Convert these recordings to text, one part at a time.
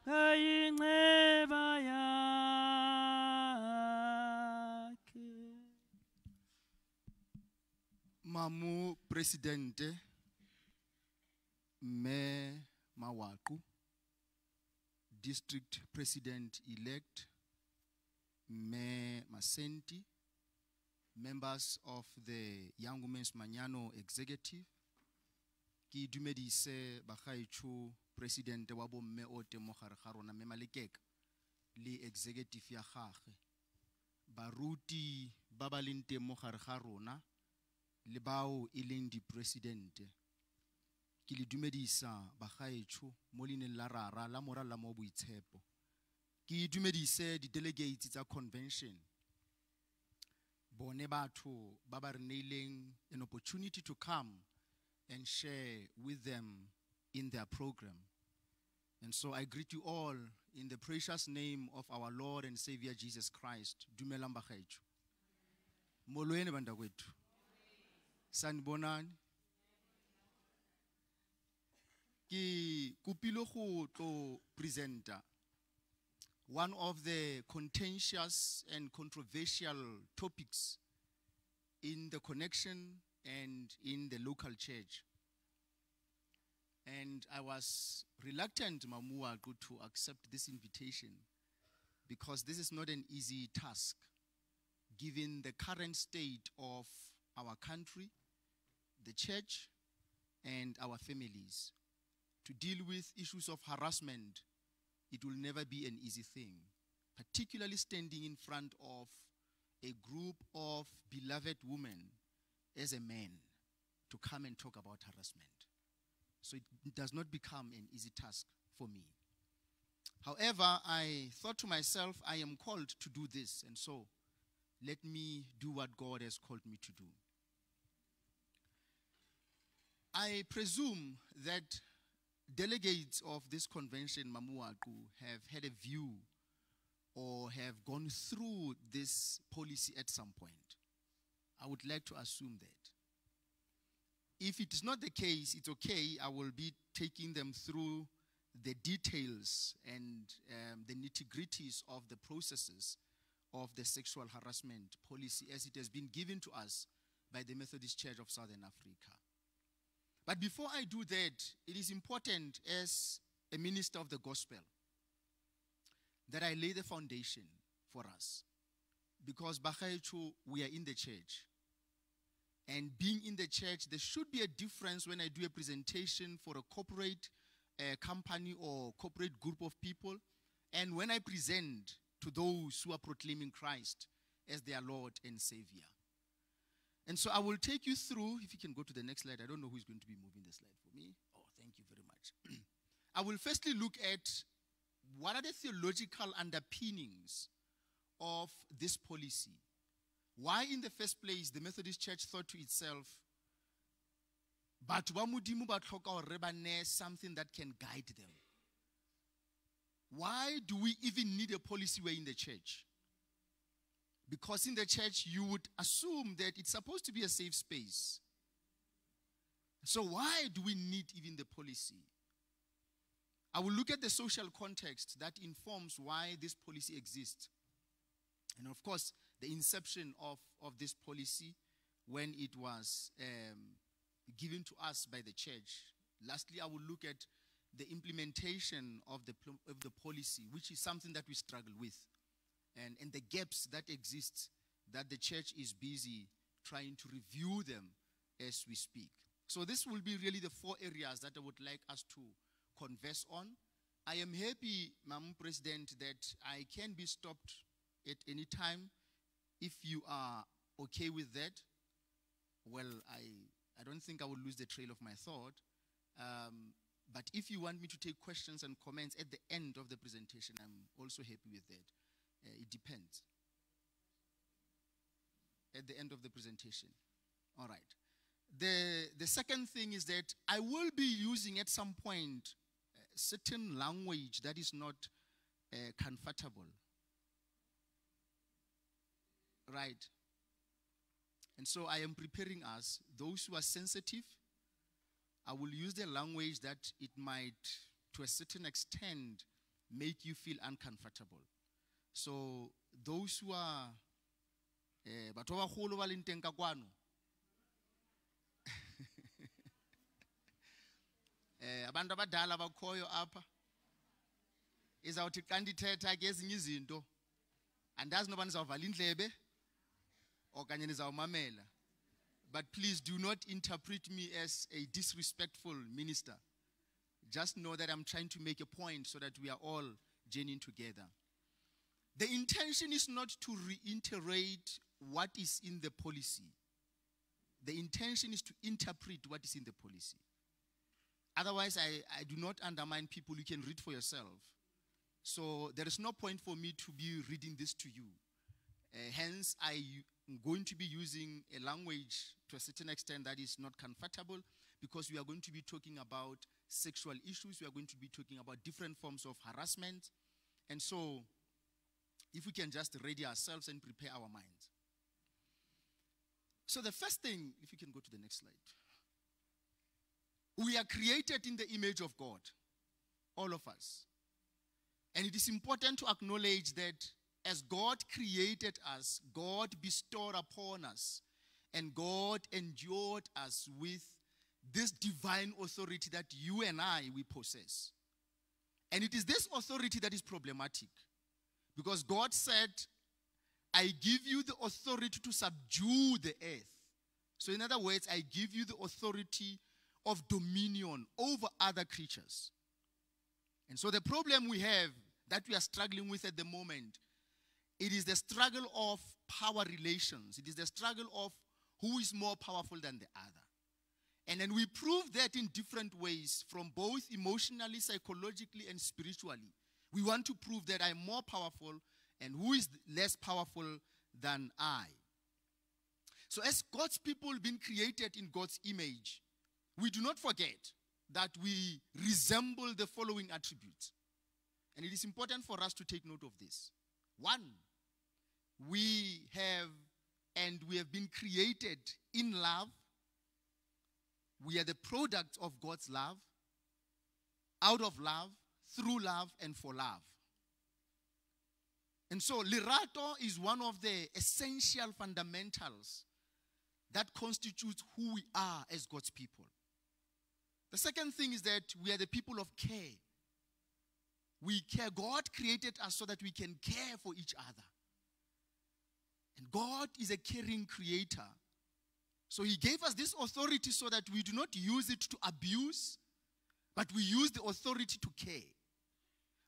Kayineba yakhe. Mamu Presidente Me Mawaku, District President-elect Me Masenti, members of the Young Women's Manyano Executive, ki dumedise bagaichu President wa bomme o teng mo gare ga rona me Malekeka le executive ya gagwe, baruti ba ba leng teng mo gare ga rona le bao e leng di presidente, ki le dumedisa bagaichu mo lineng la rara la morala mo boitshepo, ki dumedise di delegates tsa convention, bone batho ba ba re neileng an opportunity to come and share with them in their program. And so I greet you all in the precious name of our Lord and Savior Jesus Christ. Dumelang bagaetsho. Molweni bandakwethu. Sanibonani. Ke kupilo go tlo presenta one of the contentious and controversial topics in the connection and in the local church. And I was reluctant, Mamua, to accept this invitation because this is not an easy task given the current state of our country, the church, and our families. To deal with issues of harassment, it will never be an easy thing, particularly standing in front of a group of beloved women as a man to come and talk about harassment. So it does not become an easy task for me. However, I thought to myself, I am called to do this, and so let me do what God has called me to do. I presume that delegates of this convention, Mamuaku, have had a view or have gone through this policy at some point. I would like to assume that. If it is not the case, it's okay. I will be taking them through the details and the nitty-gritties of the processes of the sexual harassment policy as it has been given to us by the Methodist Church of Southern Africa. But before I do that, it is important as a minister of the gospel that I lay the foundation for us. Because Bagaetsho, we are in the church. And being in the church, there should be a difference when I do a presentation for a corporate company or corporate group of people, and when I present to those who are proclaiming Christ as their Lord and Savior. And so I will take you through, if you can go to the next slide. I don't know who is going to be moving the slide for me. Oh, thank you very much. I will firstly look at what are the theological underpinnings of this policy. Why in the first place the Methodist Church thought to itself, but something that can guide them. Why do we even need a policy way in the church? Because in the church you would assume that it's supposed to be a safe space. So why do we need even the policy? I will look at the social context that informs why this policy exists. And of course, the inception of this policy when it was given to us by the church. Lastly, I will look at the implementation of the policy, which is something that we struggle with, and the gaps that exist that the church is busy trying to review them as we speak. So this will be really the 4 areas that I would like us to converse on. I am happy, Madam President, that I can be stopped at any time. If you are okay with that, well, I don't think I will lose the trail of my thought. But if you want me to take questions and comments at the end of the presentation, I'm also happy with that. It depends. At the end of the presentation. All right. The second thing is that I will be using at some point certain language that is not comfortable. Right. And so I am preparing us, those who are sensitive, I will use the language that it might, to a certain extent, make you feel uncomfortable. So those who are batho ba bagolo ba leng teng ka kwano, abantu abadala bakhoyo apha, izawuthi xa ndithetha ke ezinye izinto andazi noba nizawuvala indlebe okanye nizawumamela. But please do not interpret me as a disrespectful minister. Just know that I'm trying to make a point so that we are all journeying together. The intention is not to reiterate what is in the policy. The intention is to interpret what is in the policy. Otherwise, I do not undermine people. You can read for yourself. So there is no point for me to be reading this to you. Hence, I am going to be using a language to a certain extent that is not comfortable, because we are going to be talking about sexual issues. We are going to be talking about different forms of harassment. And so, if we can just ready ourselves and prepare our minds. So the first thing, if you can go to the next slide. We are created in the image of God, all of us. And it is important to acknowledge that as God created us, God bestowed upon us, and God endured us with this divine authority that you and we possess. And it is this authority that is problematic. Because God said, I give you the authority to subdue the earth. So in other words, I give you the authority of dominion over other creatures. And so the problem we have, that we are struggling with at the moment, it is the struggle of power relations. It is the struggle of who is more powerful than the other. And then we prove that in different ways, from both emotionally, psychologically, and spiritually. We want to prove that I'm more powerful and who is less powerful than I. So as God's people being created in God's image, we do not forget that we resemble the following attributes. And it is important for us to take note of this. One, we have been created in love. We are the product of God's love, out of love, through love, and for love. And so lerato is one of the essential fundamentals that constitutes who we are as God's people. The second thing is that we are the people of care. We care. God created us so that we can care for each other. And God is a caring creator. So he gave us this authority so that we do not use it to abuse, but we use the authority to care.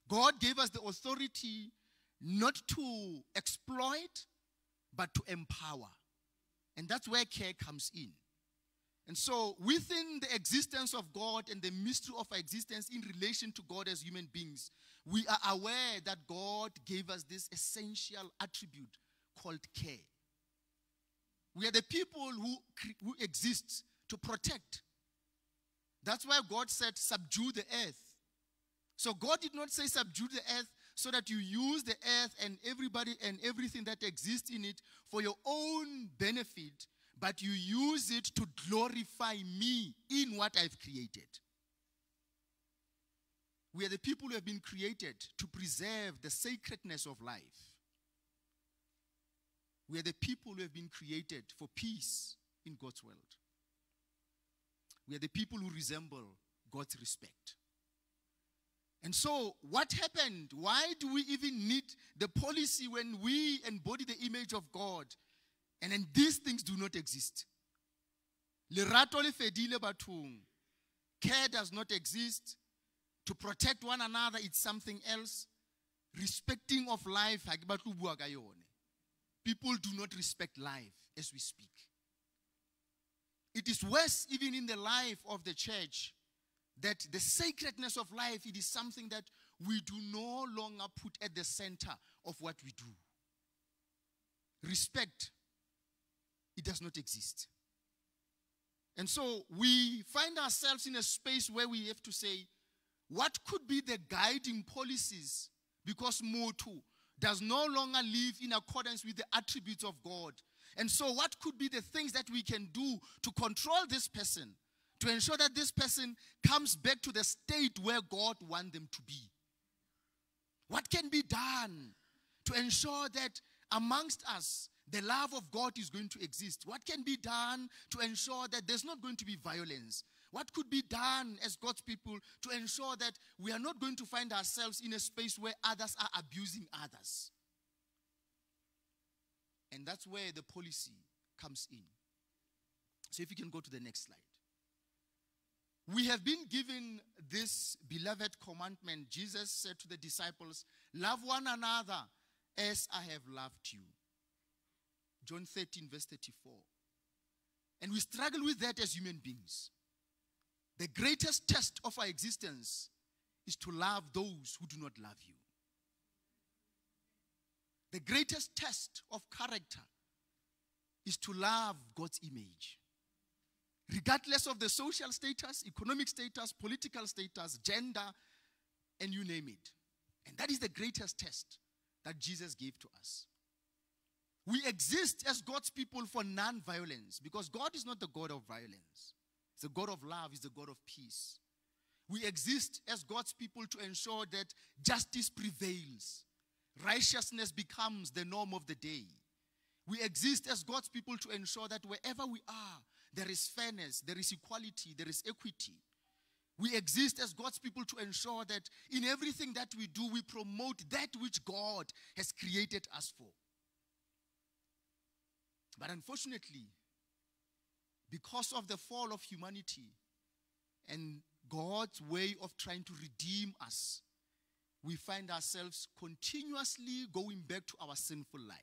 God gave us the authority not to exploit, but to empower. And that's where care comes in. And so within the existence of God and the mystery of our existence in relation to God as human beings, we are aware that God gave us this essential attribute called care. We are the people who exist to protect. That's why God said, subdue the earth. So God did not say subdue the earth so that you use the earth and everybody and everything that exists in it for your own benefit, but you use it to glorify me in what I've created. We are the people who have been created to preserve the sacredness of life. We are the people who have been created for peace in God's world. We are the people who resemble God's respect. And so, what happened? Why do we even need the policy when we embody the image of God? And then these things do not exist. Lerato le fedile bathong. Care does not exist. To protect one another, it's something else. Respecting of life, people do not respect life as we speak. It is worse even in the life of the church that the sacredness of life, it is something that we do no longer put at the center of what we do. Respect, it does not exist. And so we find ourselves in a space where we have to say, what could be the guiding policies? Because Motu does no longer live in accordance with the attributes of God. And so what could be the things that we can do to control this person, to ensure that this person comes back to the state where God wants them to be? What can be done to ensure that amongst us, the love of God is going to exist? What can be done to ensure that there's not going to be violence? What could be done as God's people to ensure that we are not going to find ourselves in a space where others are abusing others? And that's where the policy comes in. So if you can go to the next slide. We have been given this beloved commandment. Jesus said to the disciples, love one another as I have loved you. John 13 verse 34. And we struggle with that as human beings. The greatest test of our existence is to love those who do not love you. The greatest test of character is to love God's image. Regardless of the social status, economic status, political status, gender, and you name it. And that is the greatest test that Jesus gave to us. We exist as God's people for non-violence because God is not the God of violence. He's the God of love. He's the God of peace. We exist as God's people to ensure that justice prevails. Righteousness becomes the norm of the day. We exist as God's people to ensure that wherever we are, there is fairness, there is equality, there is equity. We exist as God's people to ensure that in everything that we do, we promote that which God has created us for. But unfortunately, because of the fall of humanity and God's way of trying to redeem us, we find ourselves continuously going back to our sinful life.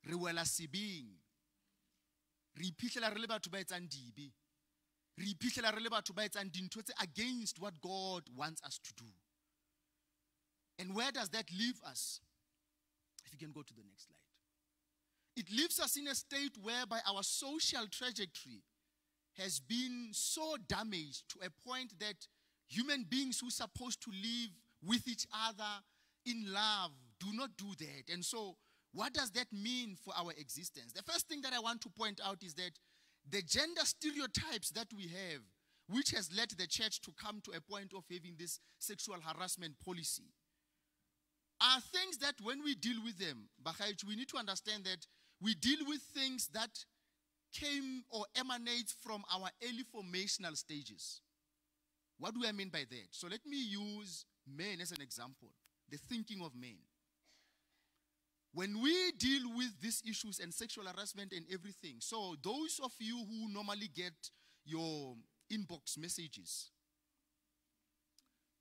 Re wela sebeng. Re iphitlhela re le batho ba etsang dibe. Re iphitlhela re le batho ba etsang dintho tse against what God wants us to do. And where does that leave us? If you can go to the next slide. It leaves us in a state whereby our social trajectory has been so damaged to a point that human beings who are supposed to live with each other in love do not do that. And so, what does that mean for our existence? The first thing that I want to point out is that the gender stereotypes that we have, which has led the church to come to a point of having this sexual harassment policy, are things that when we deal with them, we need to understand that we deal with things that came or emanate from our early formational stages. What do I mean by that? So let me use men as an example, the thinking of men. When we deal with these issues and sexual harassment and everything, so those of you who normally get your inbox messages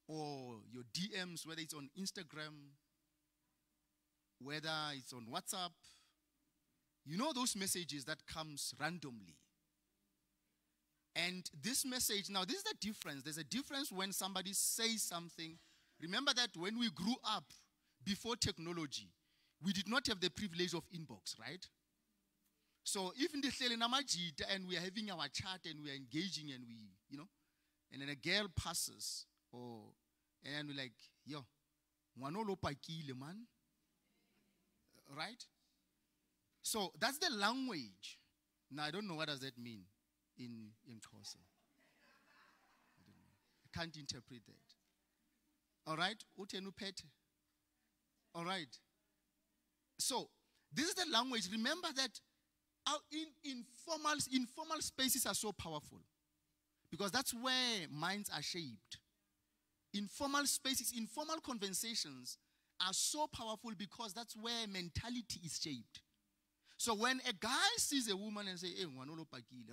or your DMs, whether it's on Instagram, whether it's on WhatsApp, you know those messages that comes randomly. And this message, now this is the difference. There's a difference when somebody says something. Remember that when we grew up before technology, we did not have the privilege of inbox, right? So if in the and we are having our chat and we are engaging and we, and then a girl passes, and we're like, yo, manolo pakile man. Right? So that's the language. Now I don't know what does that mean in Xhosa. I don't know. I can't interpret that. All right? All right. So this is the language. Remember that our informal spaces are so powerful because that's where minds are shaped. Informal spaces, informal conversations are so powerful because that's where mentality is shaped. So when a guy sees a woman and say, hey,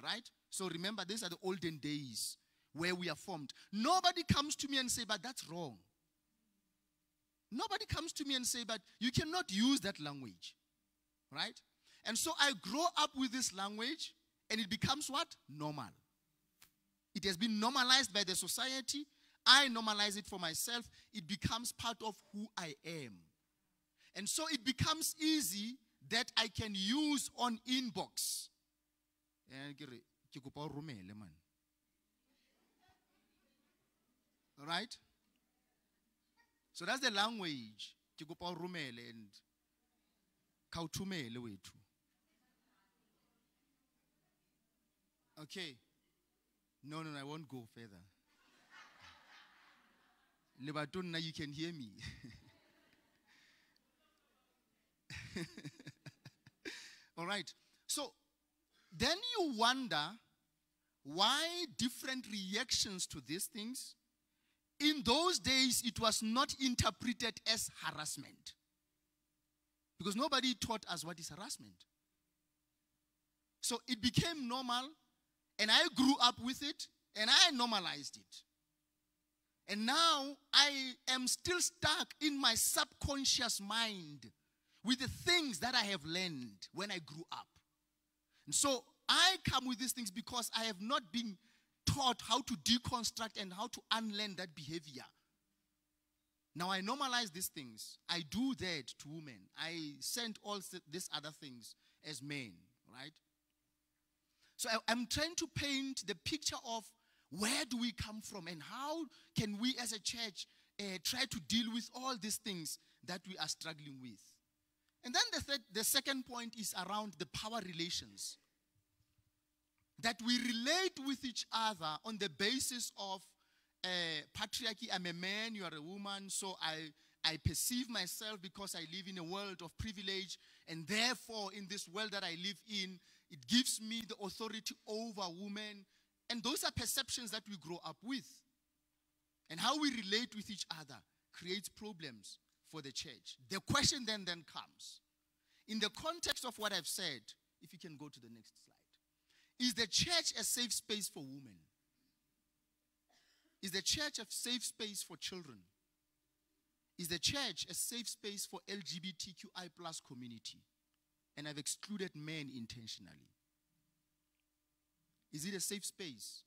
right? So remember, these are the olden days where we are formed. Nobody comes to me and say, but that's wrong. Nobody comes to me and say, but you cannot use that language. Right? And so I grow up with this language and it becomes what? Normal. It has been normalized by the society. I normalize it for myself. It becomes part of who I am. And so it becomes easy that I can use on inbox. All right? So that's the language. And okay. No, I won't go further. Lebaton, now you can hear me. All right. So then you wonder why different reactions to these things. In those days, it was not interpreted as harassment. Because nobody taught us what is harassment. So it became normal, and I grew up with it, and I normalized it. And now I am still stuck in my subconscious mind with the things that I have learned when I grew up. And so I come with these things because I have not been taught how to deconstruct and how to unlearn that behavior. Now I normalize these things. I do that to women. I send all these other things as men, right? So I'm trying to paint the picture of where do we come from and how can we as a church try to deal with all these things that we are struggling with. And then the second point is around the power relations. That we relate with each other on the basis of patriarchy. I'm a man, you are a woman, so I perceive myself because I live in a world of privilege, and therefore in this world that I live in, it gives me the authority over women. And those are perceptions that we grow up with. And how we relate with each other creates problems for the church. The question then comes, in the context of what I've said, if you can go to the next slide. Is the church a safe space for women? Is the church a safe space for children? Is the church a safe space for LGBTQI plus community? And I've excluded men intentionally. Is it a safe space?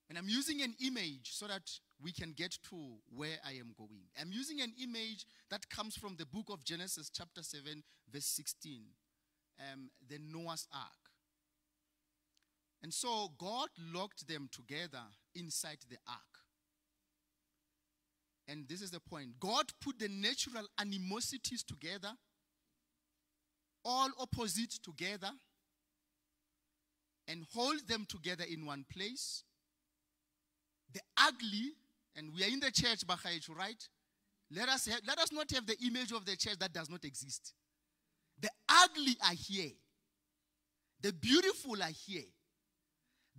And I'm using an image so that we can get to where I am going. I'm using an image that comes from the book of Genesis chapter 7 verse 16. The Noah's Ark. And so God locked them together inside the ark. And this is the point. God put the natural animosities together, all opposites together, and hold them together in one place. The ugly, and we are in the church, right? Let us not have the image of the church that does not exist. The ugly are here. The beautiful are here.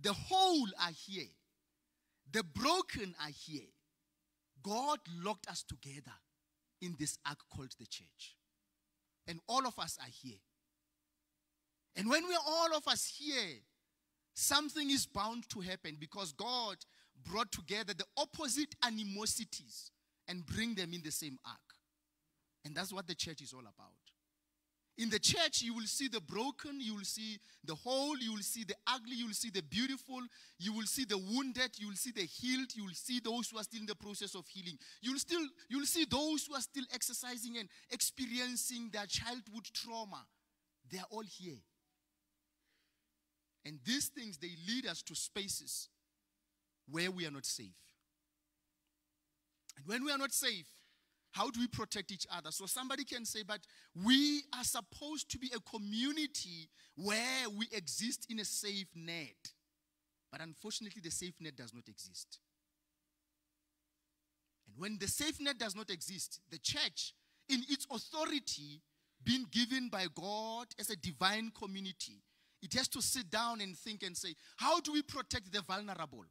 The whole are here. The broken are here. God locked us together in this ark called the church. And all of us are here. And when we're all of us here, something is bound to happen because God brought together the opposite animosities and bring them in the same ark. And that's what the church is all about. In the church, you will see the broken, you will see the whole, you will see the ugly, you will see the beautiful, you will see the wounded, you will see the healed, you will see those who are still in the process of healing. You will see those who are still exercising and experiencing their childhood trauma. They are all here. And these things, they lead us to spaces where we are not safe. And when we are not safe, how do we protect each other? So somebody can say, but we are supposed to be a community where we exist in a safe net. But unfortunately, the safe net does not exist. And when the safe net does not exist, the church, in its authority, being given by God as a divine community, it has to sit down and think and say, how do we protect the vulnerable?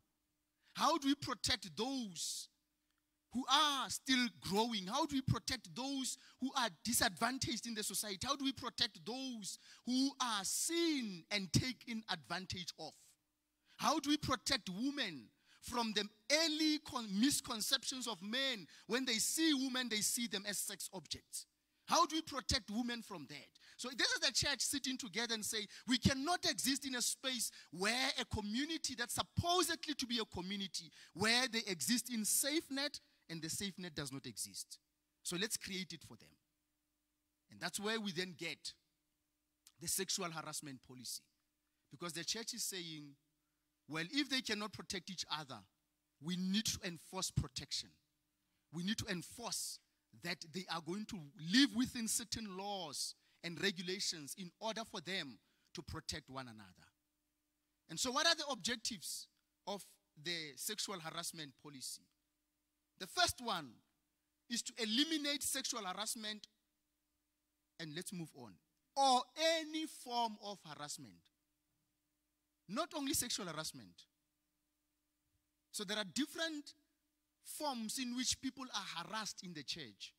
How do we protect those who are still growing? How do we protect those who are disadvantaged in the society? How do we protect those who are seen and taken advantage of? How do we protect women from the early misconceptions of men? When they see women, they see them as sex objects. How do we protect women from that? So this is the church sitting together and say, we cannot exist in a space where a community that's supposedly to be a community, where they exist in safe net, and the safe net does not exist. So let's create it for them. And that's where we then get the sexual harassment policy. Because the church is saying, well, if they cannot protect each other, we need to enforce protection. We need to enforce that they are going to live within certain laws and regulations in order for them to protect one another. And so what are the objectives of the sexual harassment policy? The first one is to eliminate sexual harassment, and let's move on, or any form of harassment. Not only sexual harassment. So there are different forms in which people are harassed in the church.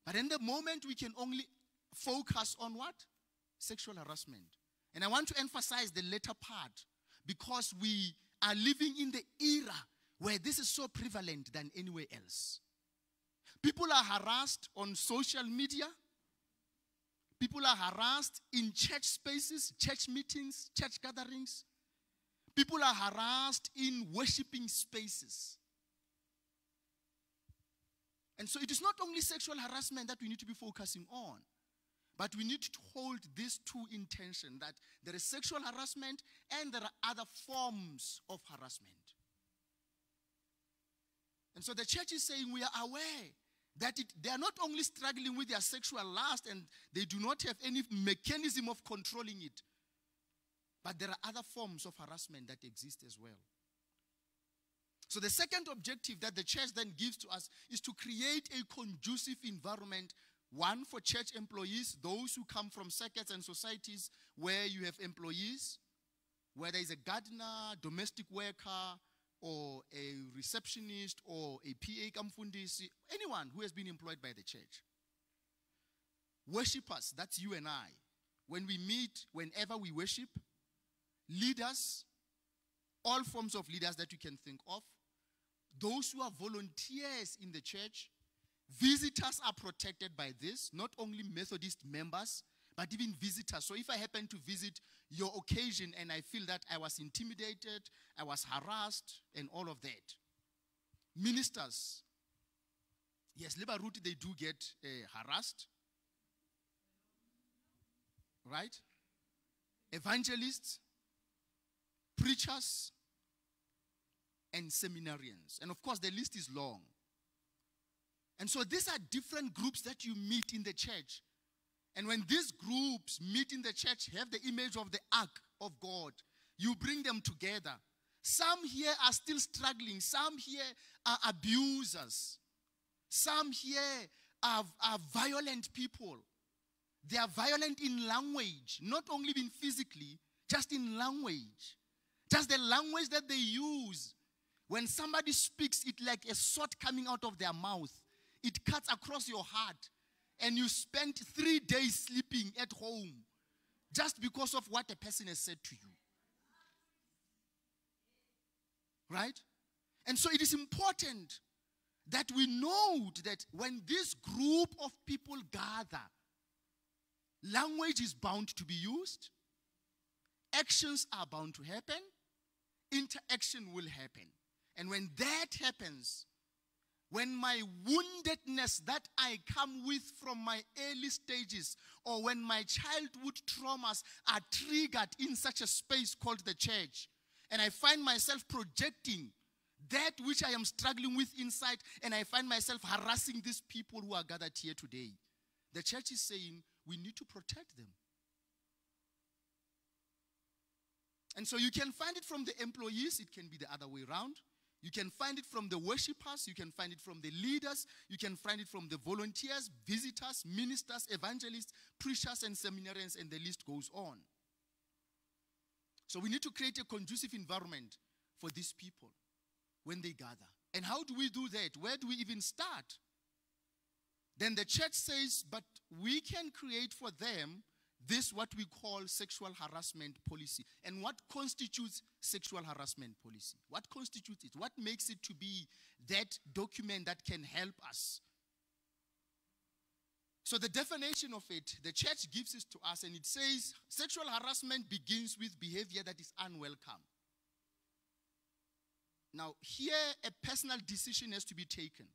But in the moment, we can only focus on what? Sexual harassment. And I want to emphasize the latter part, because we are living in the era where this is so prevalent than anywhere else. People are harassed on social media. People are harassed in church spaces, church meetings, church gatherings. People are harassed in worshiping spaces. And so it is not only sexual harassment that we need to be focusing on, but we need to hold these two in tension, that there is sexual harassment and there are other forms of harassment. And so the church is saying we are aware that they are not only struggling with their sexual lust and they do not have any mechanism of controlling it, but there are other forms of harassment that exist as well. So the second objective that the church then gives to us is to create a conducive environment, one for church employees, those who come from circuits and societies where you have employees, where there is a gardener, domestic worker, or a receptionist, or a PA kamfundisi, anyone who has been employed by the church. Worshippers, that's you and I. When we meet, whenever we worship, leaders, all forms of leaders that you can think of, those who are volunteers in the church, visitors are protected by this, not only Methodist members, but even visitors. So if I happen to visit your occasion and I feel that I was intimidated, I was harassed, and all of that. Ministers, yes, Liberuti, they do get harassed, right? Evangelists, preachers, and seminarians. And of course, the list is long. And so these are different groups that you meet in the church. And when these groups meet in the church, have the image of the ark of God, you bring them together. Some here are still struggling. Some here are abusers. Some here are violent people. They are violent in language, not only in physically, just in language. Just the language that they use. When somebody speaks, it's like a sword coming out of their mouth. It cuts across your heart. And you spend 3 days sleeping at home just because of what a person has said to you. Right? And so it is important that we note that when this group of people gather, language is bound to be used, actions are bound to happen, interaction will happen. And when that happens, when my woundedness that I come with from my early stages, or when my childhood traumas are triggered in such a space called the church, and I find myself projecting that which I am struggling with inside, and I find myself harassing these people who are gathered here today, the church is saying we need to protect them. And so you can find it from the employees, it can be the other way around. You can find it from the worshippers, you can find it from the leaders, you can find it from the volunteers, visitors, ministers, evangelists, preachers, and seminarians, and the list goes on. So we need to create a conducive environment for these people when they gather. And how do we do that? Where do we even start? Then the church says, but we can create for them this what we call sexual harassment policy. And what constitutes sexual harassment policy? What constitutes it? What makes it to be that document that can help us? So the definition of it, the church gives it to us, and it says sexual harassment begins with behavior that is unwelcome. Now, here a personal decision has to be taken.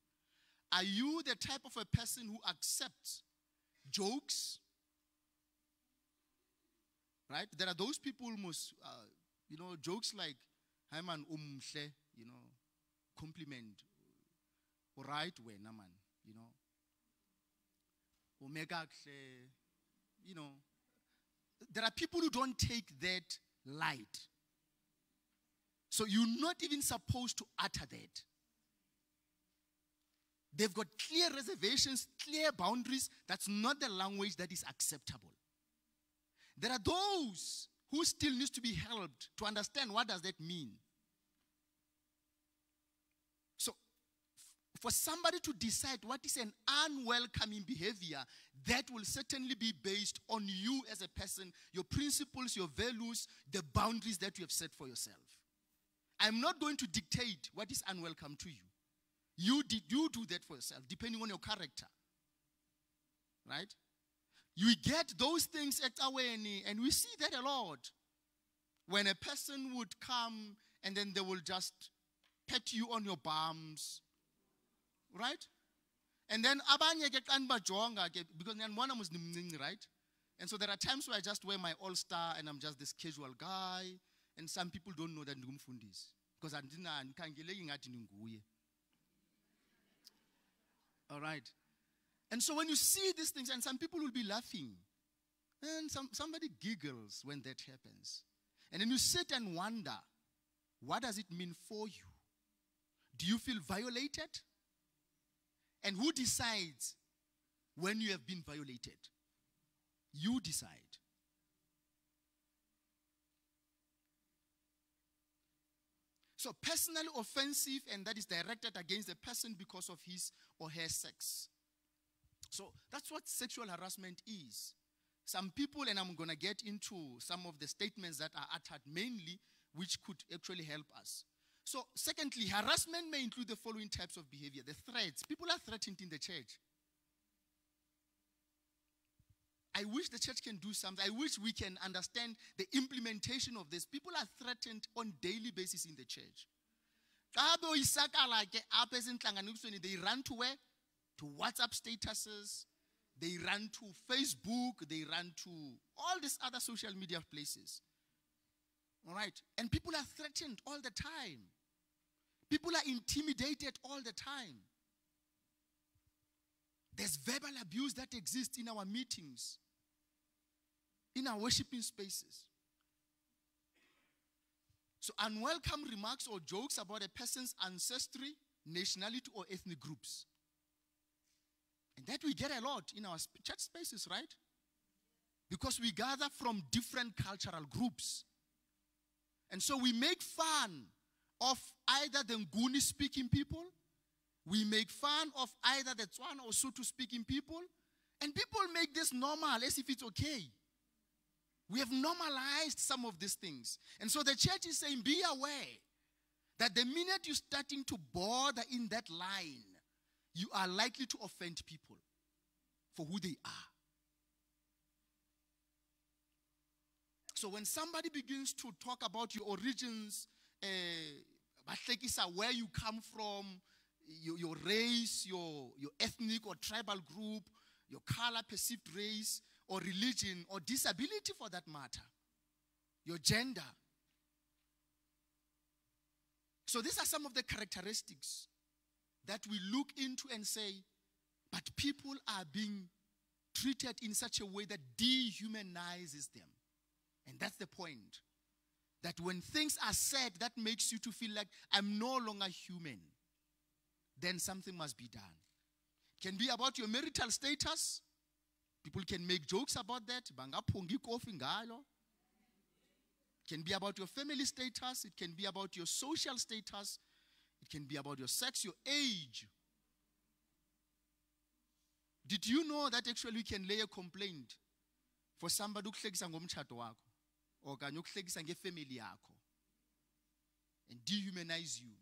Are you the type of a person who accepts jokes? Right? There are those people who must, jokes like, "Hi man, compliment, alright, wena man, omega, There are people who don't take that light. So you're not even supposed to utter that. They've got clear reservations, clear boundaries. That's not the language that is acceptable. There are those who still need to be helped to understand what does that mean. So for somebody to decide what is an unwelcoming behavior, that will certainly be based on you as a person, your principles, your values, the boundaries that you have set for yourself. I'm not going to dictate what is unwelcome to you. You do that for yourself, depending on your character. Right? You get those things at Aweni, and we see that a lot. When a person would come, and then they will just pat you on your bums. Right? And then abanye ke kanba jonga because one was right? And so there are times where I just wear my all-star and I'm just this casual guy, and some people don't know that ngumfundisi because all right. And so when you see these things, and some people will be laughing, and somebody giggles when that happens. And then you sit and wonder, what does it mean for you? Do you feel violated? And who decides when you have been violated? You decide. So personally offensive, and that is directed against the person because of his or her sex. So that's what sexual harassment is. Some people, and I'm going to get into some of the statements that are uttered mainly, which could actually help us. So secondly, harassment may include the following types of behavior. The threats. People are threatened in the church. I wish the church can do something. I wish we can understand the implementation of this. People are threatened on daily basis in the church. They run to where? To WhatsApp statuses. They run to Facebook. They run to all these other social media places. All right? And people are threatened all the time. People are intimidated all the time. There's verbal abuse that exists in our meetings, in our worshiping spaces. So unwelcome remarks or jokes about a person's ancestry, nationality, or ethnic groups. And that we get a lot in our church spaces, right? Because we gather from different cultural groups. And so we make fun of either the Nguni speaking people, we make fun of either the Tswana or Sotho speaking people, and people make this normal as if it's okay. We have normalized some of these things. And so the church is saying, be aware that the minute you're starting to border in that line, you are likely to offend people for who they are. So when somebody begins to talk about your origins, where you come from, your race, your ethnic or tribal group, your color, perceived race, or religion, or disability for that matter, your gender. So these are some of the characteristics that we look into and say, but people are being treated in such a way that dehumanizes them. And that's the point. That when things are said that makes you to feel like I'm no longer human, then something must be done. It can be about your marital status. People can make jokes about that. It can be about your family status. It can be about your social status. It can be about your sex, your age. Did you know that actually you can lay a complaint for somebody who klekisa ngomtshato wakho or kanye ukuhlekisa ngefamily yakho and dehumanize you?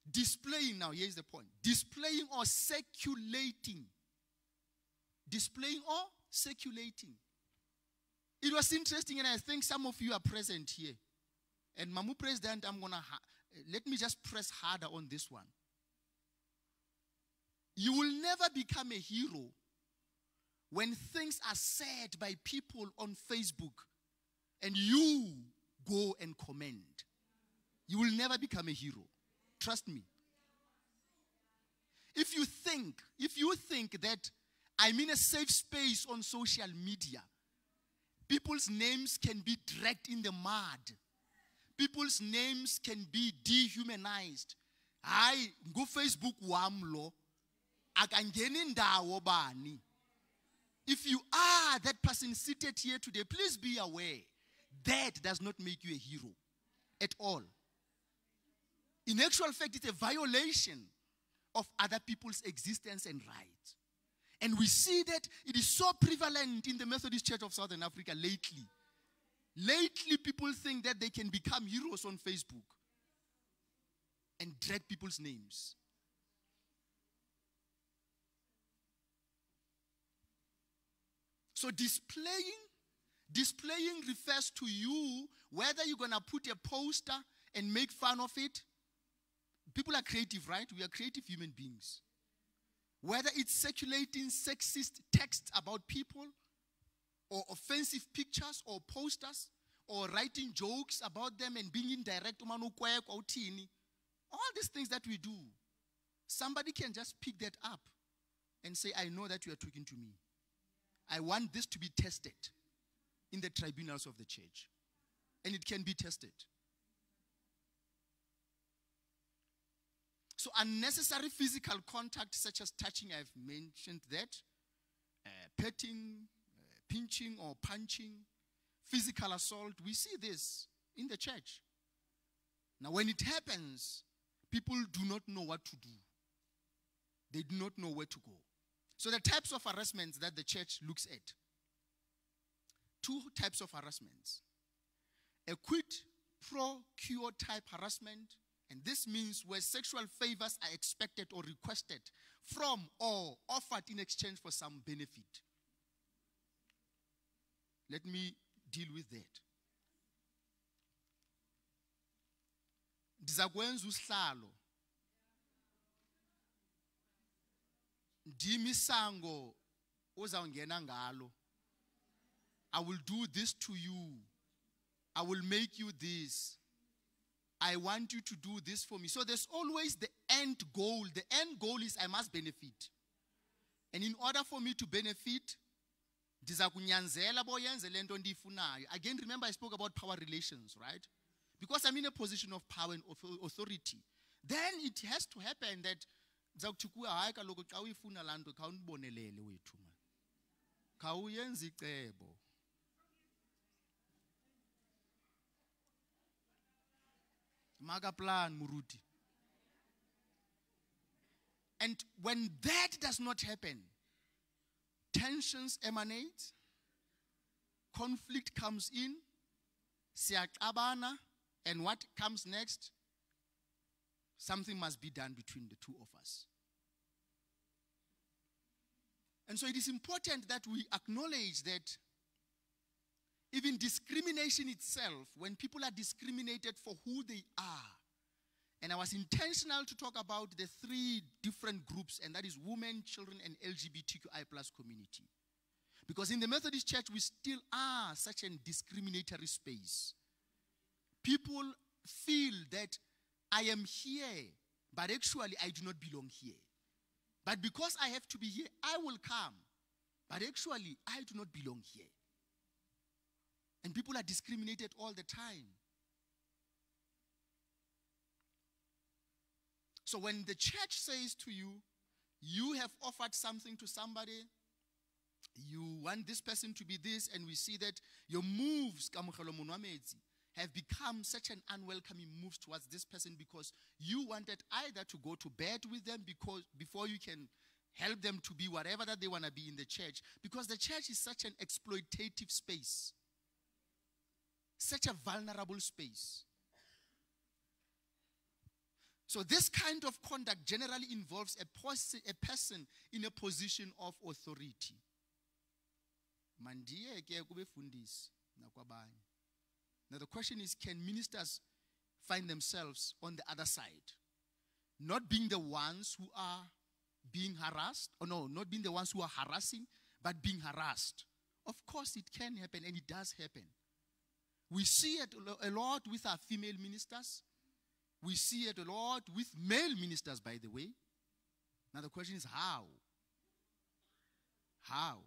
Displaying, now here's the point. Displaying or circulating. Displaying or circulating. It was interesting, and I think some of you are present here. And Mamu President, let me just press harder on this one. You will never become a hero when things are said by people on Facebook and you go and comment. You will never become a hero. Trust me. If you think that I'm in a safe space on social media, people's names can be dragged in the mud. people's names can be dehumanized. Hayi, Facebook wam lo. Akangeni ndawo bani. If you are that person seated here today, please be aware that does not make you a hero at all. In actual fact, it's a violation of other people's existence and rights. And we see that it is so prevalent in the Methodist Church of Southern Africa lately. Lately, people think that they can become heroes on Facebook and drag people's names. So displaying refers to you, whether you're going to put a poster and make fun of it. People are creative, right? We are creative human beings. Whether it's circulating sexist texts about people, or offensive pictures or posters, or writing jokes about them and being indirect, all these things that we do, somebody can just pick that up and say, I know that you are talking to me. I want this to be tested in the tribunals of the church. And it can be tested. So unnecessary physical contact, such as touching, I've mentioned that, petting, pinching or punching, physical assault, we see this in the church. Now when it happens, people do not know what to do. They do not know where to go. So the types of harassments that the church looks at. 2 types of harassments. A quid pro quo type harassment, and this means where sexual favors are expected or requested from or offered in exchange for some benefit. Let me deal with that. Ndizakwenza usihlalo. Ndimisango ozawungena ngalo. I will do this to you. I will make you this. I want you to do this for me. So there's always the end goal. The end goal is I must benefit. And in order for me to benefit, again, remember I spoke about power relations, right? Because I'm in a position of power and authority. Then it has to happen that Maga plan Muruti. And when that does not happen, tensions emanate, conflict comes in, siakabana, and what comes next? Something must be done between the two of us. And so it is important that we acknowledge that even discrimination itself, when people are discriminated for who they are, and I was intentional to talk about the 3 different groups, and that is women, children, and LGBTQI+ community. Because in the Methodist Church, we still are such a discriminatory space. People feel that I am here, but actually I do not belong here. But because I have to be here, I will come. But actually, I do not belong here. And people are discriminated all the time. So when the church says to you, you have offered something to somebody, you want this person to be this, and we see that your moves have become such an unwelcoming move towards this person because you wanted either to go to bed with them before you can help them to be whatever that they want to be in the church, because the church is such an exploitative space, such a vulnerable space. So this kind of conduct generally involves a person in a position of authority. Now the question is, can ministers find themselves on the other side? Not being the ones who are being harassed, or no, not being the ones who are harassing, but being harassed. Of course it can happen, and it does happen. We see it a lot with our female ministers. We see it a lot with male ministers, by the way. Now the question is how? How?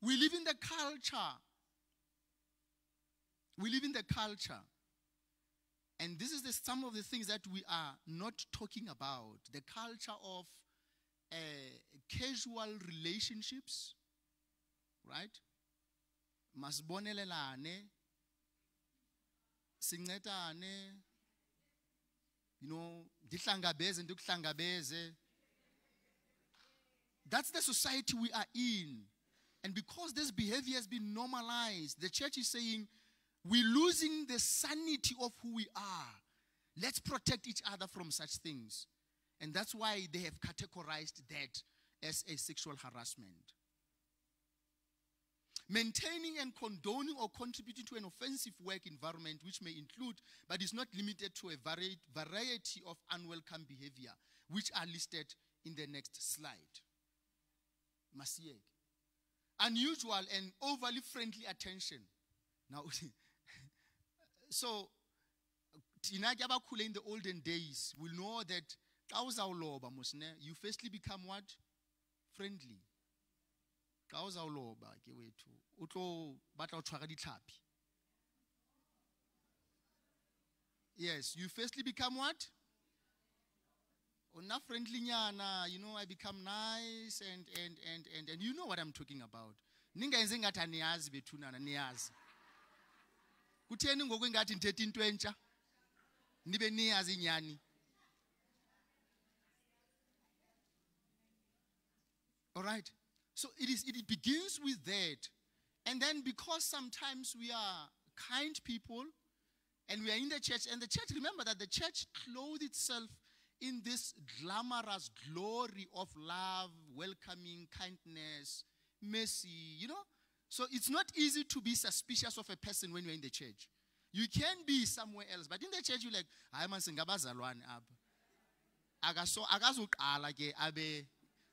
We live in the culture We live in the culture. And this is some of the things that we are not talking about. The culture of casual relationships, right? Masibonelelane, sincedane, dihlangabeze ndikuhlangabeze. That's the society we are in. And because this behavior has been normalized, the church is saying, we're losing the sanity of who we are. Let's protect each other from such things. And that's why they have categorized that as a sexual harassment. Maintaining and condoning or contributing to an offensive work environment, which may include, but is not limited to, a variety of unwelcome behavior, which are listed in the next slide. Masiyeke. Unusual and overly friendly attention. Now, so, in the olden days, we know that you firstly become what? Friendly. Yes, you firstly become what? Not friendly, I become nice and you know what I'm talking about. Ninga ngathi aniyazi bethunana niyazi. Kutheni ngoku ngathi ndithethe into entsha? Nibe niyazi inyani. All right. So it begins with that. And then because sometimes we are kind people and we are in the church, and the church, remember that the church clothed itself in this glamorous glory of love, welcoming, kindness, mercy, So it's not easy to be suspicious of a person when you're in the church. You can be somewhere else, but in the church you're like, hayi man singabazalwane apha. Akazuqala ke abe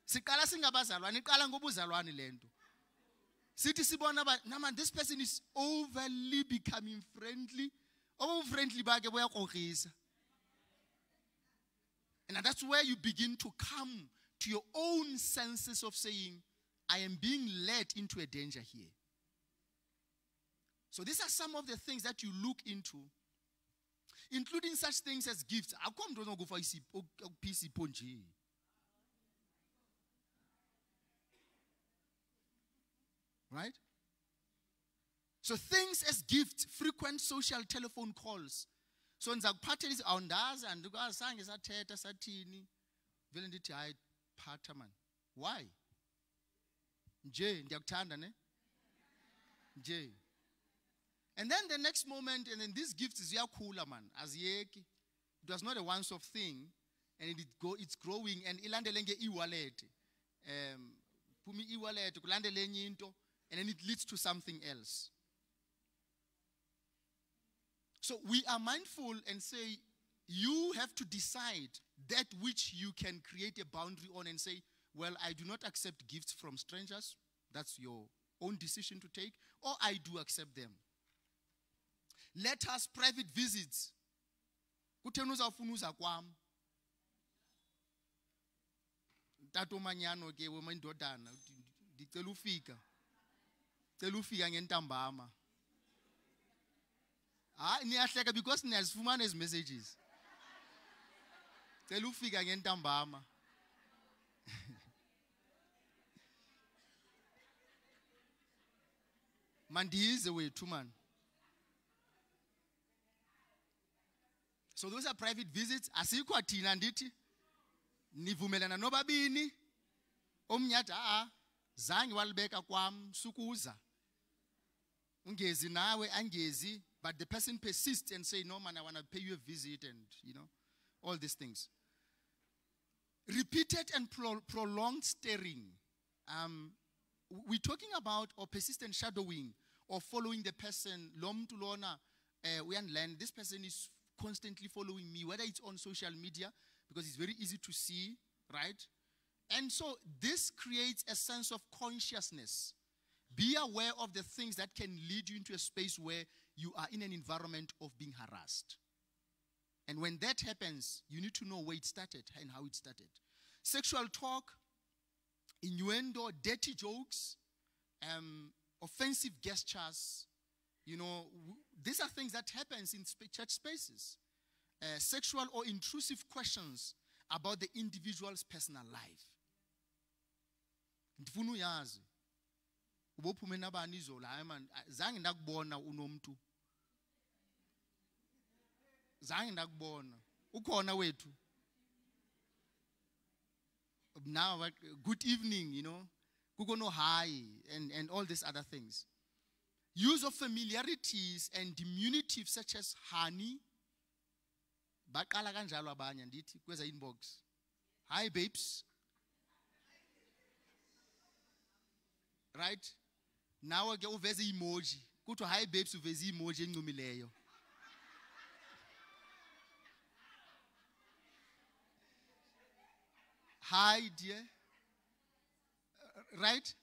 siqala singabazalwane iqala ngobuzalwane lento. Sithi sibona man, this person is overly becoming friendly. Over-friendly bakhe boyakrogrisa. And that's where you begin to come to your own senses of saying, I am being led into a danger here. So these are some of the things that you look into, including such things as gifts. Right? So things as gifts, frequent social telephone calls. So ngizakuphathela is awundazi and azange sathetha sathini vele ndithi hayi phatha man. Why? Nje ndiyakuthanda ne? Nje. And then the next moment, and then these gifts is yakhula man aziyeki. It was not a once off thing, and it's growing and ilandele nge e-wallet. Phumi e-wallet kulandele enye into, and then it leads to something else. So we are mindful and say, you have to decide that which you can create a boundary on and say, well, I do not accept gifts from strangers. That's your own decision to take. Or I do accept them. Let us private visits. Kutenuza funuza kwam. Tato manyano ke wemandodana. Dicela ufika. Cela ufika ngentambama. Niyahleka because niyazifumana ezi messages. Cela ufika ngentambama. Mandize wethu man. So those are private visits. Asikho thina ndithi nivumelana nobabini. Omnyathi zange walibeka kwam sukuza. Ungezi nawe angezi. But the person persists and say, no man, I want to pay you a visit and, all these things. Repeated and prolonged staring. We're talking about or persistent shadowing or following the person. This person is constantly following me, whether it's on social media, because it's very easy to see, right? And so this creates a sense of consciousness. Be aware of the things that can lead you into a space where you are in an environment of being harassed. And when that happens, you need to know where it started and how it started. Sexual talk, innuendo, dirty jokes, offensive gestures, You know, these are things that happens in church spaces. Sexual or intrusive questions about the individual's personal life. Ndifuna uyazi. Ubophume nabani izola, hayi man, zange ndakubona unomntu. Zange ndakubona. Ukhona wethu. Now, good evening, you know. Kuko no hi and all these other things. Use of familiarities and diminutives such as honey. Baqala kanjalo abanye ndithi kweza inbox. Hi babes. Right? Now ke uveze emoji. Kuthiwa hi babes uveze emoji encumileyo. Hi dear. Right?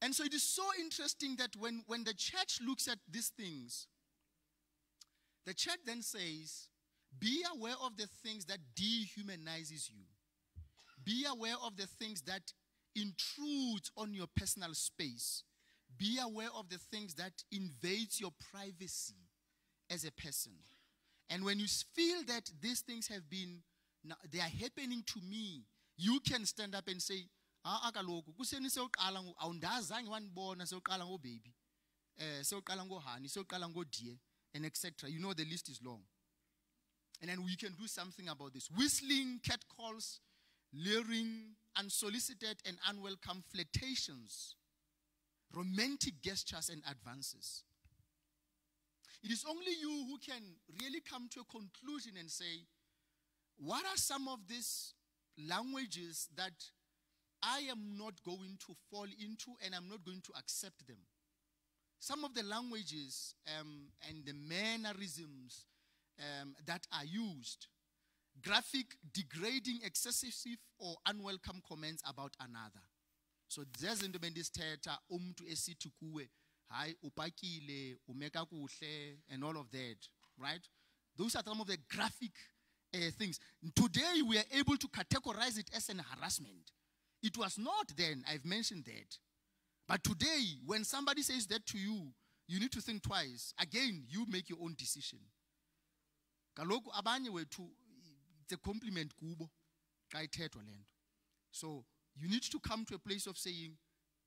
And so it is so interesting that when the church looks at these things, the church then says, be aware of the things that dehumanizes you. Be aware of the things that intrude on your personal space. Be aware of the things that invades your privacy as a person. And when you feel that these things have been, they are happening to me, you can stand up and say, akaloku kuseni sewuqala awundazange wanibona sewuqala ngo baby sewuqala ngo honey sewuqala ngo dear and etc. You know the list is long. And then we can do something about this. Whistling, catcalls, leering, unsolicited and unwelcome flirtations, romantic gestures and advances. It is only you who can really come to a conclusion and say, what are some of these languages that I am not going to fall into and I'm not going to accept them? Some of the languages and the mannerisms that are used, graphic, degrading, excessive or unwelcome comments about another. So there's in the bendisteta umtu esithi kuwe hayi upakile umeka kuhle and all of that, right? Those are some of the graphic things. Today we are able to categorize it as an harassment. It was not then, I've mentioned that. But today, when somebody says that to you, you need to think twice. Again, you make your own decision. Kaloku abanye wethu, it's a compliment kubo. So you need to come to a place of saying,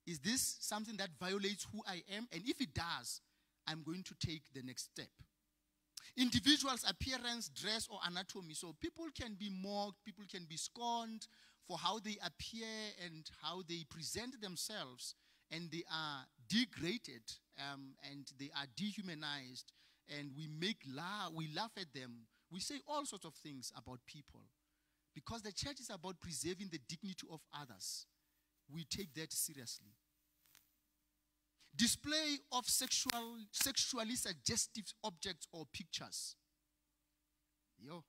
is this something that violates who I am? And if it does, I'm going to take the next step. Individuals' appearance, dress, or anatomy. So people can be mocked, people can be scorned for how they appear and how they present themselves, and they are degraded and they are dehumanized, and we laugh at them. We say all sorts of things about people. Because the church is about preserving the dignity of others, we take that seriously. Display of sexually suggestive objects or pictures. Yo.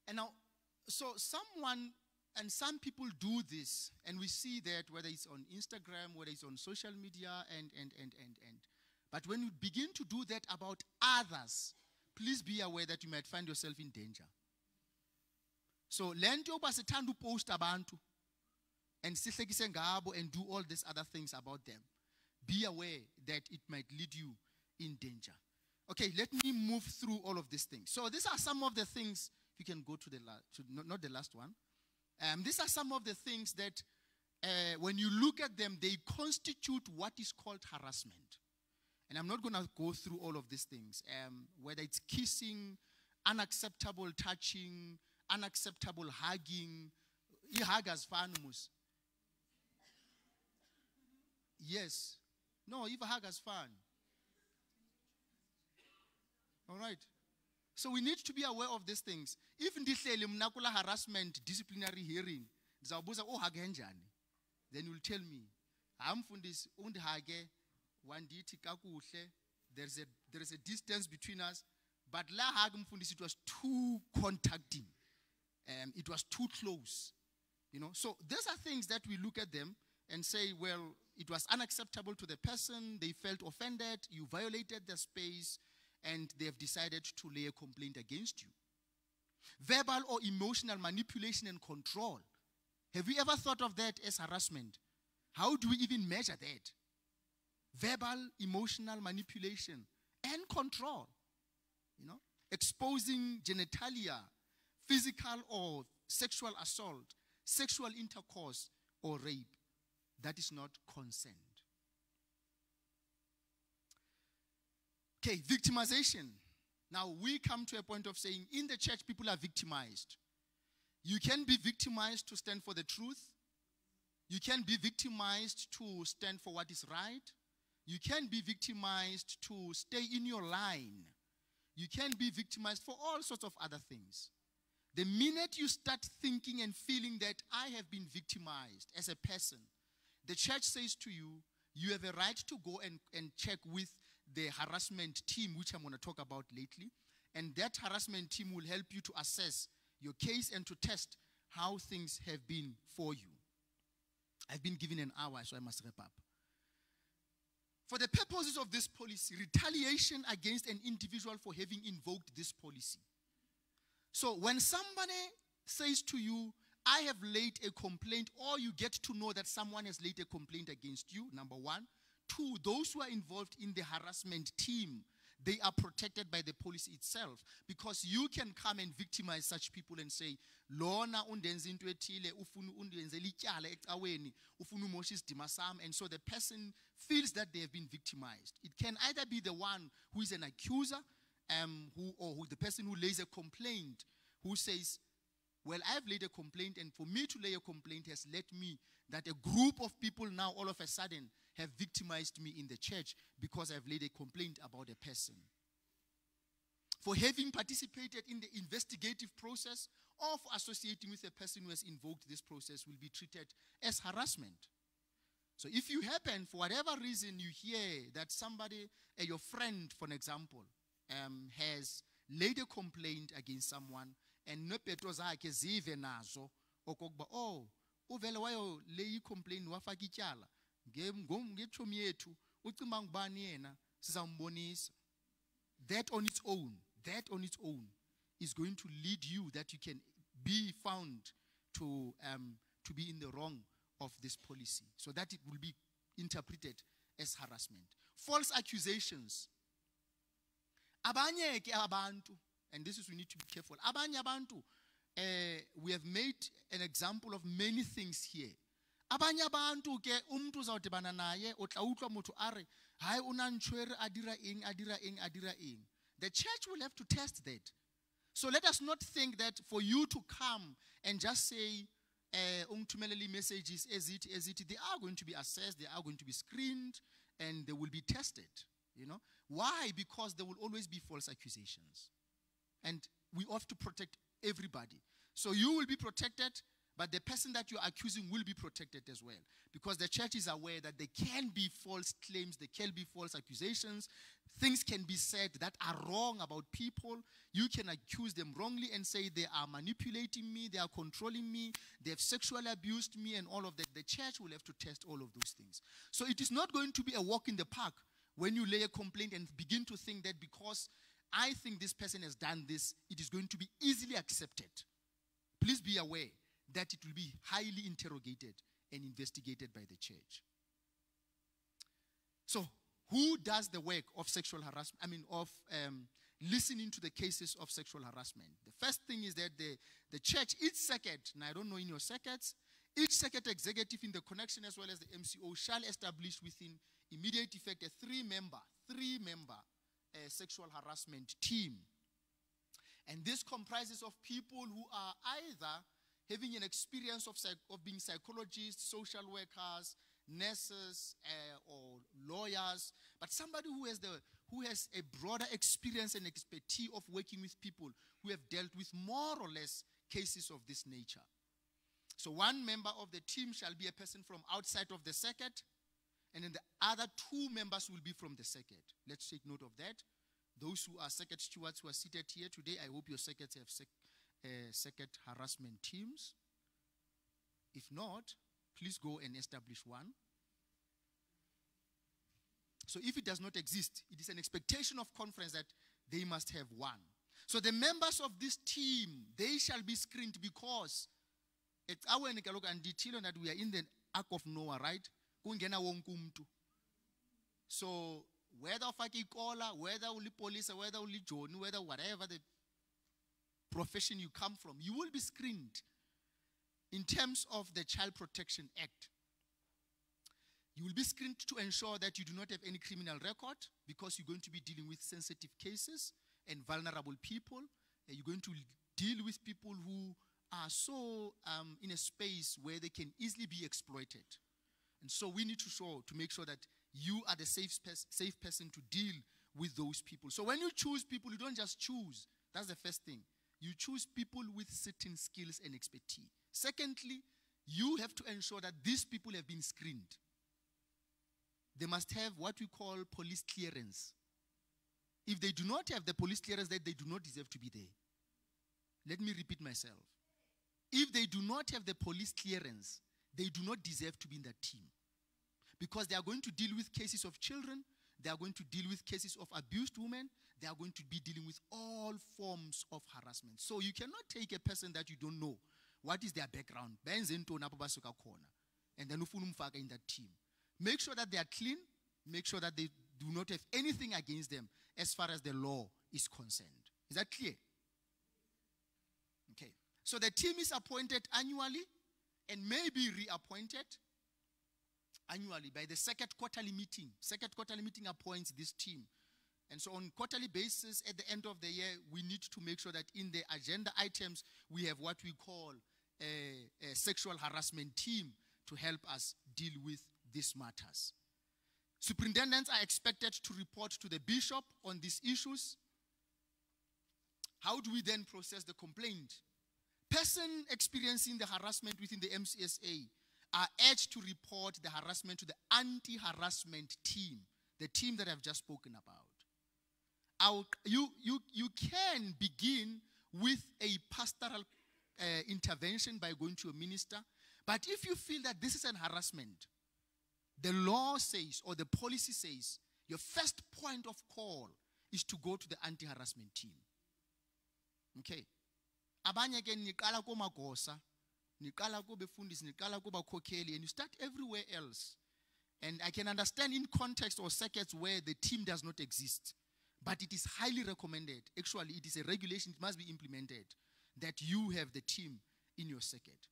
And now, so some people do this, and we see that whether it's on Instagram, whether it's on social media, and. But when you begin to do that about others, please be aware that you might find yourself in danger. So, lento basithandu post abantu, and sihlekise ngabo and do all these other things about them. Be aware that it might lead you in danger. Okay, let me move through all of these things. So these are some of the things. You can go to the not the last one. These are some of the things that when you look at them, they constitute what is called harassment. And I'm not going to go through all of these things, whether it's kissing, unacceptable touching, unacceptable hugging. Ihagas fanumus. Yes. No, if a hug is fun. All right. So we need to be aware of these things. If ndihleli mnakula harassment disciplinary hearing, ndizawubuza hage njani? Then you'll tell me, amfundisi undihage wandithi kakuhle, there is a distance between us, but la hag mfundisi, it was too contacting. It was too close. You know, so these are things that we look at them and say, well, it was unacceptable to the person, they felt offended, you violated their space, and they have decided to lay a complaint against you. Verbal or emotional manipulation and control. Have we ever thought of that as harassment? How do we even measure that? Verbal, emotional manipulation and control. Exposing genitalia, physical or sexual assault, sexual intercourse, or rape. That is not consent. Okay, victimization. Now we come to a point of saying in the church people are victimized. You can be victimized to stand for the truth. You can be victimized to stand for what is right. You can be victimized to stay in your line. You can be victimized for all sorts of other things. The minute you start thinking and feeling that I have been victimized as a person, the church says to you, you have a right to go and check with the harassment team, which I'm going to talk about lately. And that harassment team will help you to assess your case and to test how things have been for you. I've been given an hour, so I must wrap up. For the purposes of this policy, retaliation against an individual for having invoked this policy. So when somebody says to you, I have laid a complaint, or you get to know that someone has laid a complaint against you, number one. Two, those who are involved in the harassment team, they are protected by the policy itself, because you can come and victimize such people and say, Lona undenza into ethile, ufunu undenzela ityala ecaweni, ufunu umosha isidima sami, and so the person feels that they have been victimized. It can either be the one who is an accuser, or the person who lays a complaint, who says, well, I've laid a complaint, and for me to lay a complaint has led me that a group of people now all of a sudden have victimized me in the church because I've laid a complaint about a person. For having participated in the investigative process or for associating with a person who has invoked this process will be treated as harassment. So if you happen, for whatever reason, you hear that somebody, your friend, for an example, has laid a complaint against someone, and nepeto zakhe zive nazo okokuba uvele wayo lay complaint wafaka ityala ngechomi yethu ucima ngubani yena sizambonisa. That on its own is going to lead you that you can be found to be in the wrong of this policy, so that it will be interpreted as harassment. False accusations. Abanye ke abantu, and this is, we need to be careful. Abanye abantu, we have made an example of many things here. Abanye abantu ke umntu uzawudibana naye otla utlwa motho are hayi unantshwere adira eng. The church will have to test that. So let us not think that for you to come and just say ungithumelele messages ezithi, they are going to be assessed, they are going to be screened, and they will be tested. Why? Because there will always be false accusations. And we have to protect everybody. So you will be protected, but the person that you're accusing will be protected as well. Because the church is aware that there can be false claims, there can be false accusations. Things can be said that are wrong about people. You can accuse them wrongly and say they are manipulating me, they are controlling me, they have sexually abused me, and all of that. The church will have to test all of those things. So it is not going to be a walk in the park when you lay a complaint and begin to think that because I think this person has done this, it is going to be easily accepted. Please be aware that it will be highly interrogated and investigated by the church. So, who does the work of sexual harassment? Listening to the cases of sexual harassment. The first thing is that the church, each circuit, and I don't know in your circuits, each circuit executive in the connection as well as the MCO shall establish within immediate effect a three-member sexual harassment team. And this comprises of people who are either having an experience of being psychologists, social workers, nurses, or lawyers, but somebody who has a broader experience and expertise of working with people who have dealt with more or less cases of this nature. So one member of the team shall be a person from outside of the circuit, and then the other two members will be from the circuit. Let's take note of that. Those who are circuit stewards who are seated here today, I hope your circuits have circuit harassment teams. If not, please go and establish one. So if it does not exist, it is an expectation of conference that they must have one. So the members of this team, they shall be screened because it's our and detail that we are in the Ark of Noah, right? So whether ufake ikola, whether uli police, whether uli John, whether whatever the profession you come from, you will be screened in terms of the Child Protection Act. You will be screened to ensure that you do not have any criminal record because you're going to be dealing with sensitive cases and vulnerable people. You're going to deal with people who are so in a space where they can easily be exploited. And so we need to make sure that you are the safe person to deal with those people. So when you choose people, you don't just choose. That's the first thing. You choose people with certain skills and expertise. Secondly, you have to ensure that these people have been screened. They must have what we call police clearance. If they do not have the police clearance, then they do not deserve to be there. Let me repeat myself. If they do not have the police clearance, they do not deserve to be in that team. Because they are going to deal with cases of children, they are going to deal with cases of abused women, they are going to be dealing with all forms of harassment. So you cannot take a person that you don't know. What is their background? And then in that team. Make sure that they are clean. Make sure that they do not have anything against them as far as the law is concerned. Is that clear? Okay. So the team is appointed annually and may be reappointed annually by the second quarterly meeting. Second quarterly meeting appoints this team. And so on quarterly basis, at the end of the year, we need to make sure that in the agenda items, we have what we call a sexual harassment team to help us deal with these matters. Superintendents are expected to report to the bishop on these issues. How do we then process the complaint? Person experiencing the harassment within the MCSA are urged to report the harassment to the anti-harassment team, the team that I've just spoken about. You can begin with a pastoral intervention by going to a minister, but if you feel that this is an harassment, the law says, or the policy says, your first point of call is to go to the anti-harassment team. Okay. Abanye ke niqala komagosa, niqala ko befundisi, niqala ko bakhokheli, and you start everywhere else. And I can understand in context or circuits where the team does not exist, but it is highly recommended. Actually, it is a regulation, it must be implemented, that you have the team in your circuit.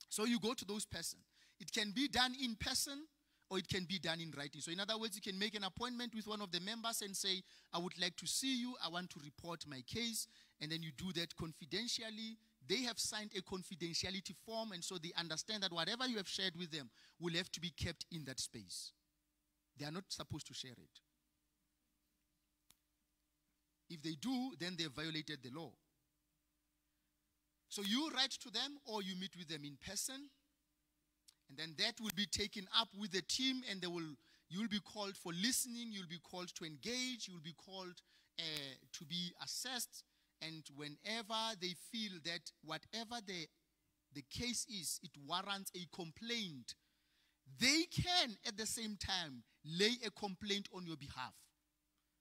So you go to those persons. It can be done in person, or it can be done in writing. So in other words, you can make an appointment with one of the members and say, I would like to see you, I want to report my case, and then you do that confidentially. They have signed a confidentiality form, and so they understand that whatever you have shared with them will have to be kept in that space. They are not supposed to share it. If they do, then they have violated the law. So you write to them, or you meet with them in person, and then that will be taken up with the team, and you will be called for listening, you'll be called to engage, you'll be called to be assessed, and whenever they feel that whatever the case is, it warrants a complaint, they can at the same time lay a complaint on your behalf.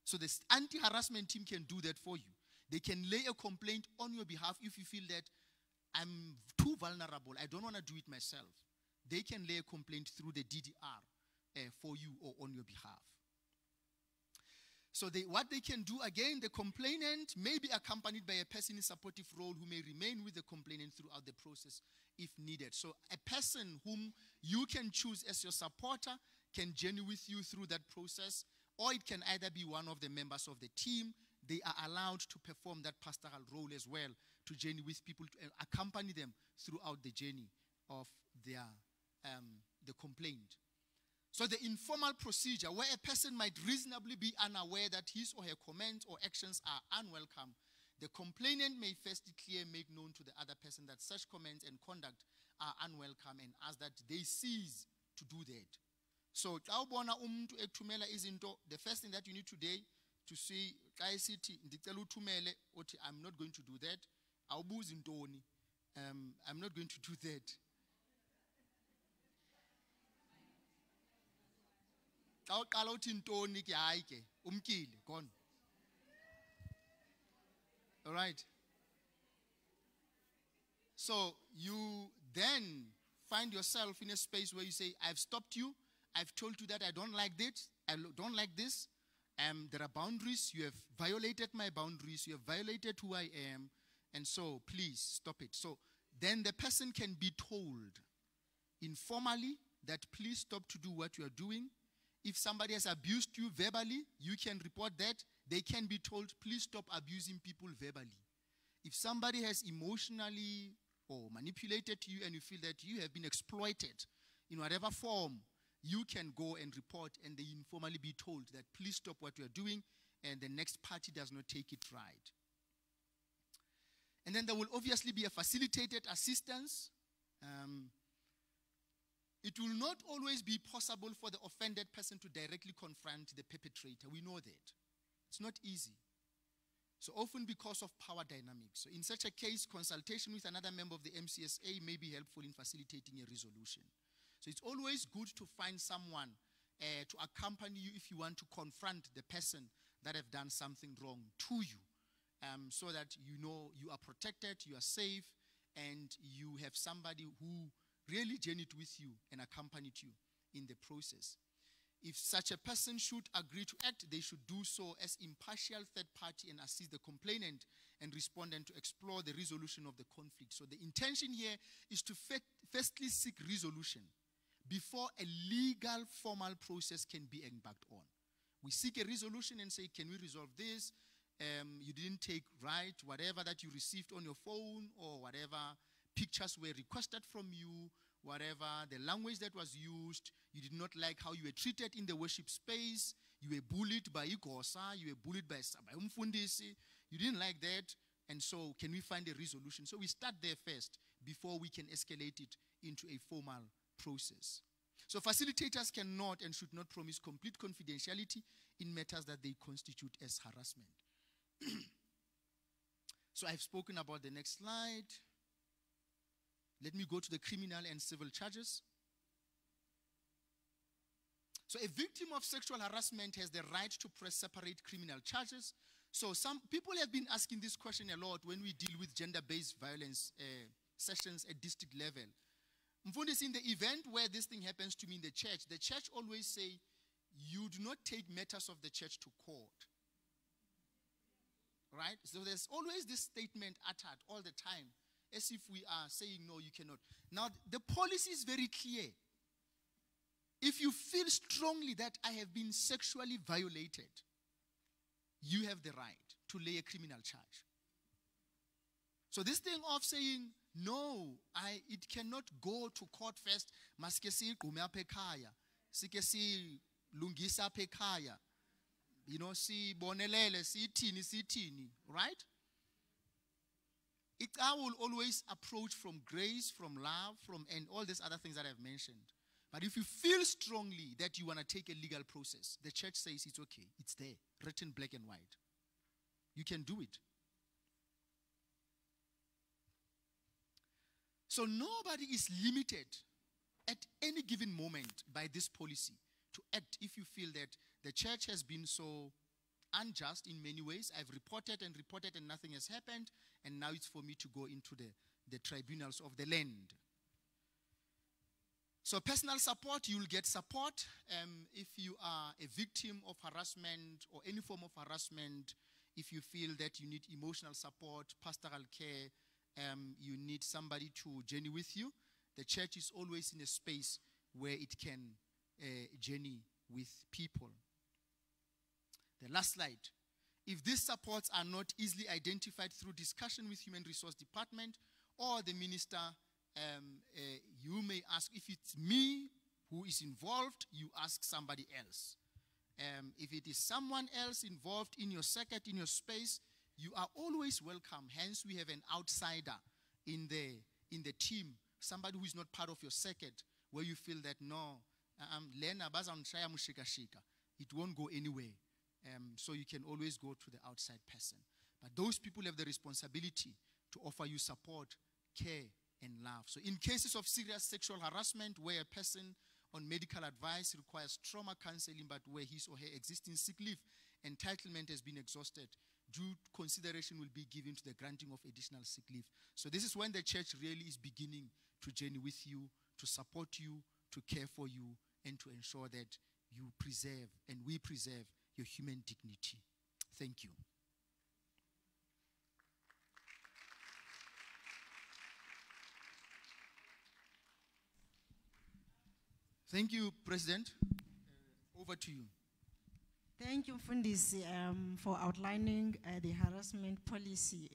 So the anti-harassment team can do that for you. They can lay a complaint on your behalf if you feel that I'm too vulnerable, I don't want to do it myself. They can lay a complaint through the DDR for you or on your behalf. So what they can do, again, the complainant may be accompanied by a person in supportive role who may remain with the complainant throughout the process if needed. So a person whom you can choose as your supporter can journey with you through that process, or it can either be one of the members of the team. They are allowed to perform that pastoral role as well, to journey with people, to accompany them throughout the journey of their the complaint. So the informal procedure, where a person might reasonably be unaware that his or her comments or actions are unwelcome, the complainant may first make known to the other person that such comments and conduct are unwelcome and ask that they cease to do that. So the first thing that you need today to see, I'm not going to do that. I'm not going to do that. All right? So you then find yourself in a space where you say, I've stopped you. I've told you that I don't like this. I don't like this. There are boundaries. You have violated my boundaries. You have violated who I am. And so please stop it. So then the person can be told informally that please stop to do what you are doing. If somebody has abused you verbally, you can report that. They can be told, please stop abusing people verbally. If somebody has emotionally or manipulated you and you feel that you have been exploited in whatever form, you can go and report and they informally be told that please stop what you are doing and the next party does not take it right. And then there will obviously be a facilitated assistance. It will not always be possible for the offended person to directly confront the perpetrator. We know that. It's not easy. So often because of power dynamics. So in such a case, consultation with another member of the MCSA may be helpful in facilitating a resolution. So it's always good to find someone to accompany you if you want to confront the person that have done something wrong to you, so that you know you are protected, you are safe, and you have somebody who really journeyed with you and accompanied you in the process. If such a person should agree to act, they should do so as impartial third party and assist the complainant and respondent to explore the resolution of the conflict. So the intention here is to firstly seek resolution before a legal formal process can be embarked on. We seek a resolution and say, can we resolve this? You didn't take right whatever that you received on your phone or whatever pictures were requested from you, whatever the language that was used, you did not like how you were treated in the worship space, you were bullied by Igosa, you were bullied by Umfundisi, you didn't like that, and so can we find a resolution? So we start there first before we can escalate it into a formal process. So facilitators cannot and should not promise complete confidentiality in matters that they constitute as harassment. So I've spoken about the next slide. Let me go to the criminal and civil charges. So a victim of sexual harassment has the right to press separate criminal charges. So some people have been asking this question a lot when we deal with gender-based violence sessions at district level. Mfundisi, in the event where this thing happens to me in the church always say, you do not take matters of the church to court. Right? So there's always this statement uttered all the time, as if we are saying, no, you cannot. Now, the policy is very clear. If you feel strongly that I have been sexually violated, you have the right to lay a criminal charge. So this thing of saying, no, it cannot go to court first, maske si qume apha ekhaya, sike si lungisa apha ekhaya, you know, si bonelele, si tini, right? I will always approach from grace, from love, and all these other things that I've mentioned. But if you feel strongly that you want to take a legal process, the church says it's okay. It's there, written black and white. You can do it. So nobody is limited at any given moment by this policy to act if you feel that the church has been so unjust in many ways. I've reported and nothing has happened, and now it's for me to go into the tribunals of the land. So personal support, you'll get support if you are a victim of harassment or any form of harassment. If you feel that you need emotional support, pastoral care, you need somebody to journey with you, the church is always in a space where it can journey with people. The last slide. If these supports are not easily identified through discussion with Human Resource Department or the minister, you may ask, if it's me who is involved, you ask somebody else. If it is someone else involved in your circuit, in your space, you are always welcome. Hence, we have an outsider in the team, somebody who is not part of your circuit, where you feel that, no, it won't go anywhere. So you can always go to the outside person. But those people have the responsibility to offer you support, care, and love. So in cases of serious sexual harassment, where a person on medical advice requires trauma counseling, but where his or her existing sick leave entitlement has been exhausted, due consideration will be given to the granting of additional sick leave. So this is when the church really is beginning to journey with you, to support you, to care for you, and to ensure that you preserve and we preserve your human dignity. Thank you. Thank you, President. Over to you. Thank you, Mfundisi, for outlining the harassment policy.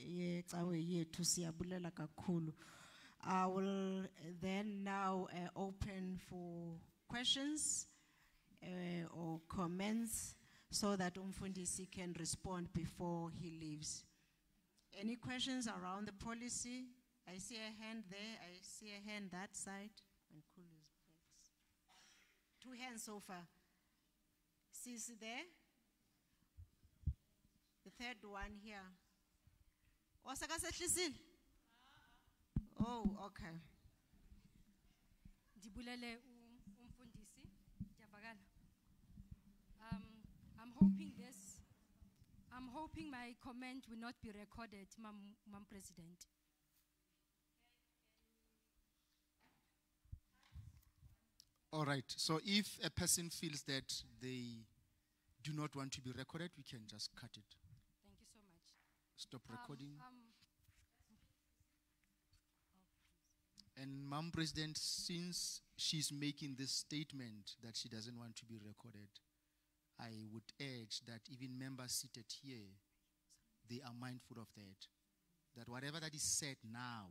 I will then now open for questions or comments so that Mfundisi can respond before he leaves. Any questions around the policy? I see a hand there. I see a hand that side. Two hands so far. Sisi there. The third one here. Oh, okay. Dibulele umfundisi, Jabagala. I'm hoping my comment will not be recorded, Ma'am President. All right, so if a person feels that they do not want to be recorded, we can just cut it. Thank you so much. Stop recording. And Ma'am President, since she's making this statement that she doesn't want to be recorded, I would urge that even members seated here, they are mindful of that. That whatever that is said now